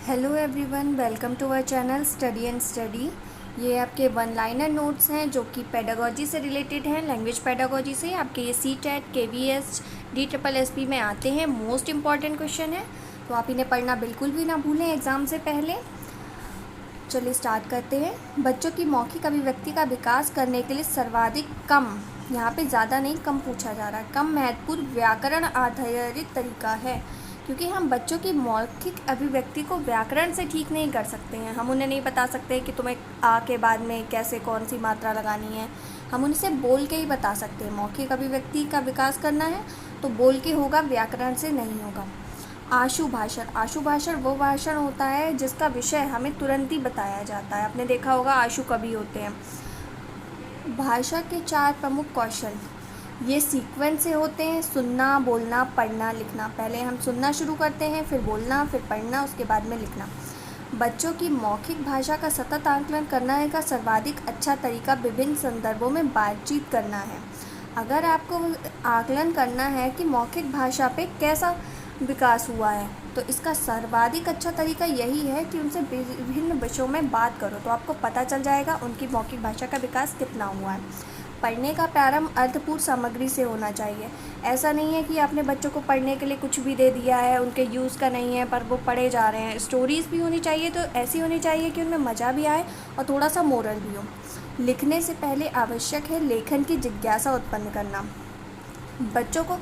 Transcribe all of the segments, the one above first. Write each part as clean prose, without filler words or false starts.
Hello everyone, welcome to our channel study and study. ये आपके one liner notes हैं जो कि पेडागोजी से रिलेटेड हैं, लैंग्वेज पेडागोजी से। आपके ये CTET, KVS, DSSS में आते हैं। मोस्ट इम्पॉर्टेंट क्वेश्चन है, तो आप इन्हें पढ़ना बिल्कुल भी ना भूलें एग्ज़ाम से पहले। चलिए स्टार्ट करते हैं। बच्चों की मौखिक अभिव्यक्ति का विकास करने के लिए सर्वाधिक कम, यहाँ पे ज़्यादा नहीं कम पूछा जा रहा है, कम महत्वपूर्ण व्याकरण आधारित तरीका है, क्योंकि हम बच्चों की मौखिक अभिव्यक्ति को व्याकरण से ठीक नहीं कर सकते हैं। हम उन्हें नहीं बता सकते कि तुम्हें आ के बाद में कैसे कौन सी मात्रा लगानी है। हम उनसे बोल के ही बता सकते हैं। मौखिक अभिव्यक्ति का विकास करना है तो बोल के होगा, व्याकरण से नहीं होगा। आशु भाषण, आशु भाषण वो भाषण होता है जिसका विषय हमें तुरंत ही बताया जाता है। आपने देखा होगा आशु कवि होते हैं। भाषा के 4 प्रमुख कौशल, ये सीक्वेंस से होते हैं: सुनना, बोलना, पढ़ना, लिखना। पहले हम सुनना शुरू करते हैं, फिर बोलना, फिर पढ़ना, उसके बाद में लिखना। बच्चों की मौखिक भाषा का सतत आकलन करने का सर्वाधिक अच्छा तरीका विभिन्न संदर्भों में बातचीत करना है। अगर आपको आकलन करना है कि मौखिक भाषा पे कैसा विकास हुआ है, तो इसका सर्वाधिक अच्छा तरीका यही है कि उनसे विभिन्न विषयों में बात करो, तो आपको पता चल जाएगा उनकी मौखिक भाषा का विकास कितना हुआ है। पढ़ने का प्रारंभ अर्थपूर्ण सामग्री से होना चाहिए। ऐसा नहीं है कि आपने बच्चों को पढ़ने के लिए कुछ भी दे दिया है, उनके यूज़ का नहीं है, पर वो पढ़े जा रहे हैं। स्टोरीज़ भी होनी चाहिए, तो ऐसी होनी चाहिए कि उनमें मज़ा भी आए और थोड़ा सा मोरल भी हो। लिखने से पहले आवश्यक है लेखन की जिज्ञासा उत्पन्न करना। बच्चों को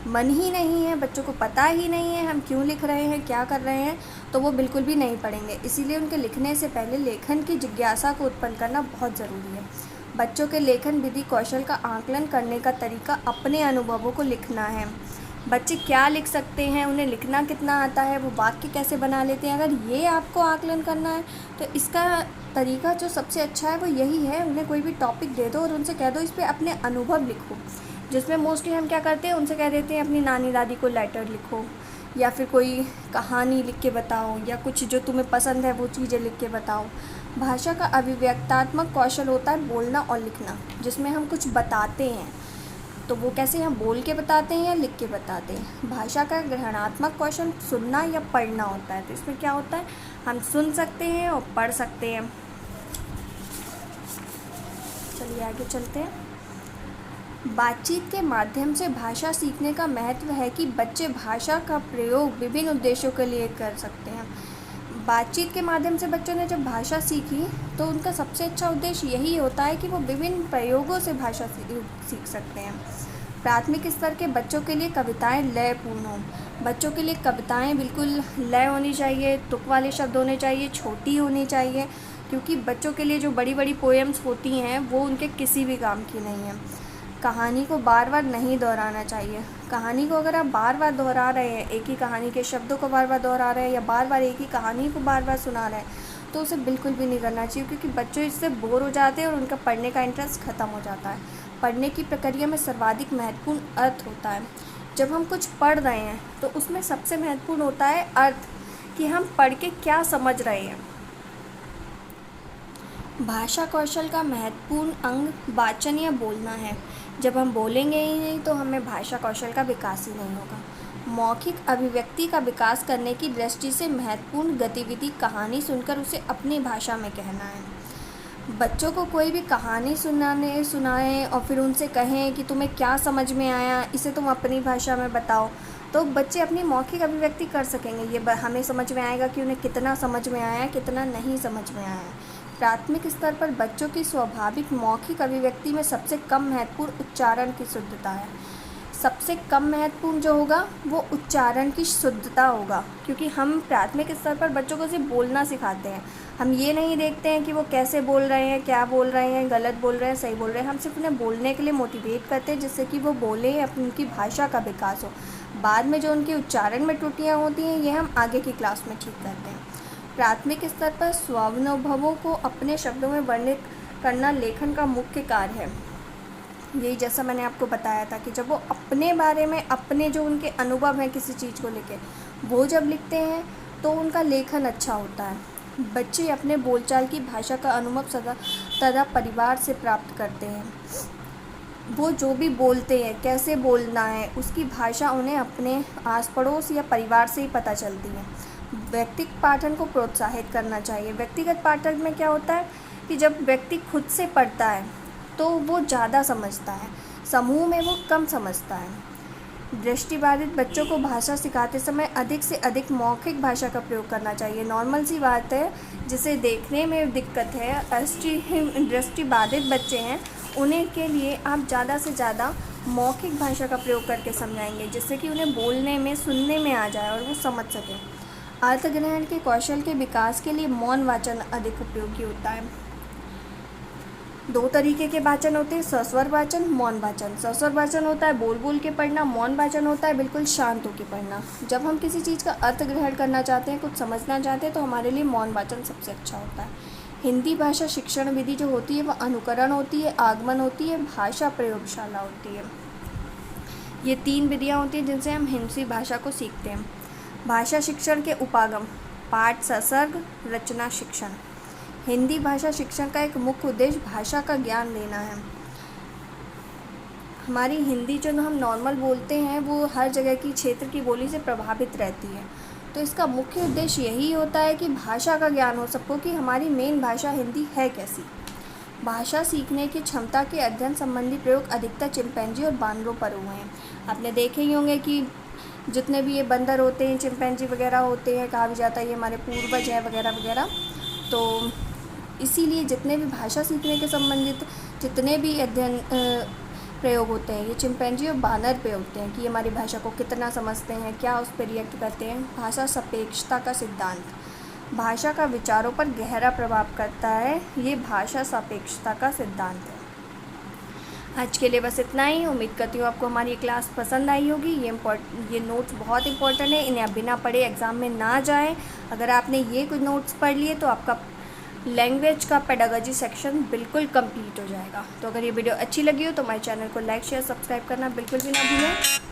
मन ही नहीं है, बच्चों को पता ही नहीं है हम क्यों लिख रहे हैं, क्या कर रहे हैं, तो वो बिल्कुल भी नहीं पढ़ेंगे। इसीलिए उनके लिखने से पहले लेखन की जिज्ञासा को उत्पन्न करना बहुत ज़रूरी है। बच्चों के लेखन विधि कौशल का आकलन करने का तरीका अपने अनुभवों को लिखना है। बच्चे क्या लिख सकते हैं, उन्हें लिखना कितना आता है, वो वाक्य कैसे बना लेते हैं, अगर ये आपको आकलन करना है तो इसका तरीका जो सबसे अच्छा है वो यही है। उन्हें कोई भी टॉपिक दे दो और उनसे कह दो इस पर अपने अनुभव लिखो, जिसमें मोस्टली हम क्या करते हैं, उनसे कह देते हैं अपनी नानी दादी को लेटर लिखो, या फिर कोई कहानी लिख के बताओ, या कुछ जो तुम्हें पसंद है वो चीज़ें लिख के बताओ। भाषा का अभिव्यक्तात्मक कौशल होता है बोलना और लिखना, जिसमें हम कुछ बताते हैं, तो वो कैसे हम बोल के बताते हैं या लिख के बताते हैं। भाषा का ग्रहणात्मक कौशल सुनना या पढ़ना होता है, तो इसमें क्या होता है, हम सुन सकते हैं और पढ़ सकते हैं। चलिए आगे चलते हैं। बातचीत के माध्यम से भाषा सीखने का महत्व है कि बच्चे भाषा का प्रयोग विभिन्न उद्देश्यों के लिए कर सकते हैं। बातचीत के माध्यम से बच्चों ने जब भाषा सीखी तो उनका सबसे अच्छा उद्देश्य यही होता है कि वो विभिन्न प्रयोगों से भाषा सीख सकते हैं। प्राथमिक स्तर के बच्चों के लिए कविताएं लयपूर्ण हों। बच्चों के लिए कविताएं बिल्कुल लय होनी चाहिए, तुक वाले शब्द होने चाहिए, छोटी होनी चाहिए, क्योंकि बच्चों के लिए जो बड़ी बड़ी पोएम्स होती हैं वो उनके किसी भी काम की नहीं है। कहानी को बार बार नहीं दोहराना चाहिए। कहानी को अगर आप बार बार दोहरा रहे हैं, एक ही कहानी के शब्दों को बार बार दोहरा रहे हैं, या बार बार एक ही कहानी को बार बार सुना रहे हैं, तो उसे बिल्कुल भी नहीं करना चाहिए, क्योंकि बच्चे इससे बोर हो जाते हैं और उनका पढ़ने का इंटरेस्ट ख़त्म हो जाता है। पढ़ने की प्रक्रिया में सर्वाधिक महत्वपूर्ण अर्थ होता है। जब हम कुछ पढ़ रहे हैं तो उसमें सबसे महत्वपूर्ण होता है अर्थ, कि हम पढ़ के क्या समझ रहे हैं। भाषा कौशल का महत्वपूर्ण अंग वाचन या बोलना है। जब हम बोलेंगे ही नहीं तो हमें भाषा कौशल का विकास ही नहीं होगा। मौखिक अभिव्यक्ति का विकास करने की दृष्टि से महत्वपूर्ण गतिविधि कहानी सुनकर उसे अपनी भाषा में कहना है। बच्चों को कोई भी कहानी सुनाएं और फिर उनसे कहें कि तुम्हें क्या समझ में आया, इसे तुम अपनी भाषा में बताओ, तो बच्चे अपनी मौखिक अभिव्यक्ति कर सकेंगे। ये हमें समझ में आएगा कि उन्हें कितना समझ में आया, कितना नहीं समझ में आया। प्राथमिक स्तर पर बच्चों की स्वाभाविक मौखिक अभिव्यक्ति में सबसे कम महत्वपूर्ण उच्चारण की शुद्धता है। सबसे कम महत्वपूर्ण जो होगा वो उच्चारण की शुद्धता होगा, क्योंकि हम प्राथमिक स्तर पर बच्चों को सिर्फ बोलना सिखाते हैं। हम ये नहीं देखते हैं कि वो कैसे बोल रहे हैं, क्या बोल रहे हैं, गलत बोल रहे हैं, सही बोल रहे हैं। हम सिर्फ उन्हें बोलने के लिए मोटिवेट करते हैं, जिससे कि वो बोलें, उनकी भाषा का विकास हो। बाद में जो उनके उच्चारण में त्रुटियाँ होती हैं, ये हम आगे की क्लास में ठीक करते हैं। प्राथमिक स्तर पर स्वानुभवों को अपने शब्दों में वर्णित करना लेखन का मुख्य कार्य है। यही जैसा मैंने आपको बताया था कि जब वो अपने बारे में, अपने जो उनके अनुभव हैं किसी चीज़ को लेके, वो जब लिखते हैं तो उनका लेखन अच्छा होता है। बच्चे अपने बोलचाल की भाषा का अनुभव सदा परिवार से प्राप्त करते हैं। वो जो भी बोलते हैं, कैसे बोलना है, उसकी भाषा उन्हें अपने आस पड़ोस या परिवार से ही पता चलती है। व्यक्तिगत पाठन को प्रोत्साहित करना चाहिए। व्यक्तिगत पाठन में क्या होता है कि जब व्यक्ति खुद से पढ़ता है तो वो ज़्यादा समझता है, समूह में वो कम समझता है। दृष्टिबाधित बच्चों को भाषा सिखाते समय अधिक से अधिक मौखिक भाषा का प्रयोग करना चाहिए। नॉर्मल सी बात है, जिसे देखने में दिक्कत है, दृष्टिबाधित बच्चे हैं, उन्हें के लिए आप ज़्यादा से ज़्यादा मौखिक भाषा का प्रयोग करके समझाएंगे, जिससे कि उन्हें बोलने में, सुनने में आ जाए और वो समझ सकें। अर्थग्रहण के कौशल के विकास के लिए मौन वाचन अधिक उपयोगी होता है। 2 तरीके के वाचन होते हैं, सस्वर वाचन, मौन वाचन। सस्वर वाचन होता है बोल बोल के पढ़ना, मौन वाचन होता है बिल्कुल शांत होकर पढ़ना। जब हम किसी चीज़ का अर्थ ग्रहण करना चाहते हैं, कुछ समझना चाहते हैं, तो हमारे लिए मौन वाचन सबसे अच्छा होता है। हिंदी भाषा शिक्षण विधि जो होती है वह अनुकरण होती है, आगमन होती है, भाषा प्रयोगशाला होती है। ये 3 विधियाँ होती हैं जिनसे हम हिंदी भाषा को सीखते हैं। भाषा शिक्षण के उपागम, पाठ, ससर्ग, रचना शिक्षण। हिंदी भाषा शिक्षण का एक मुख्य उद्देश्य भाषा का ज्ञान देना है। हमारी हिंदी जो हम नॉर्मल बोलते हैं वो हर जगह की क्षेत्र की बोली से प्रभावित रहती है, तो इसका मुख्य उद्देश्य यही होता है कि भाषा का ज्ञान हो सबको कि हमारी मेन भाषा हिंदी है कैसी। भाषा सीखने की क्षमता के अध्ययन संबंधी प्रयोग अधिकतर चिंपैंजी और बानरों पर हुए हैं। आपने देखे ही होंगे कि जितने भी ये बंदर होते हैं, चिंपैंजी वगैरह होते हैं, कहा भी जाता है ये हमारे पूर्वज हैं वगैरह वगैरह। तो इसीलिए जितने भी भाषा सीखने के संबंधित जितने भी अध्ययन प्रयोग होते हैं, ये चिंपैंजी और बानर पे होते हैं कि हमारी भाषा को कितना समझते हैं, क्या उस पर रिएक्ट करते हैं। भाषा सापेक्षता का सिद्धांत भाषा का विचारों पर गहरा प्रभाव करता है, ये भाषा सापेक्षता का सिद्धांत है। आज के लिए बस इतना ही। उम्मीद करती हूँ आपको हमारी क्लास पसंद आई होगी। ये नोट्स बहुत इंपॉर्टेंट है, इन्हें आप बिना पढ़े एग्ज़ाम में ना जाएं। अगर आपने ये कुछ नोट्स पढ़ लिए तो आपका लैंग्वेज का पेडागॉजी सेक्शन बिल्कुल कंप्लीट हो जाएगा। तो अगर ये वीडियो अच्छी लगी हो तो हमारे चैनल को लाइक, शेयर, सब्सक्राइब करना बिल्कुल भी ना भूलें।